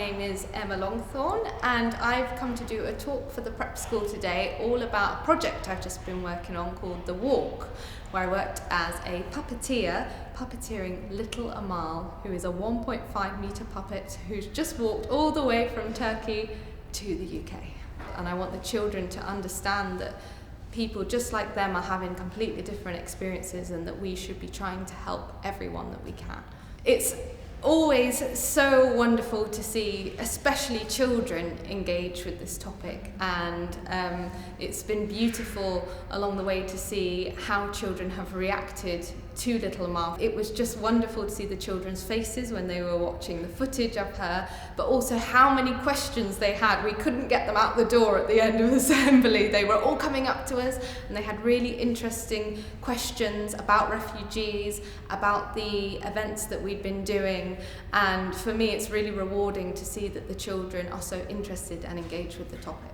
name is Emma Longthorne and I've come to do a talk for the prep school today all about a project I've just been working on called The Walk, where I worked as a puppeteer, puppeteering little Amal, who is a 1.5 metre puppet who's just walked all the way from Turkey to the UK. And I want the children to understand that people just like them are having completely different experiences and that we should be trying to help everyone that we can. It's always so wonderful to see especially children engage with this topic, and it's been beautiful along the way to see how children have reacted to little Amal. It was just wonderful to see the children's faces when they were watching the footage of her, but also how many questions they had. We couldn't get them out the door at the end of the assembly. They were all coming up to us and they had really interesting questions about refugees, about the events that we'd been doing. And for me, it's really rewarding to see that the children are so interested and engaged with the topic.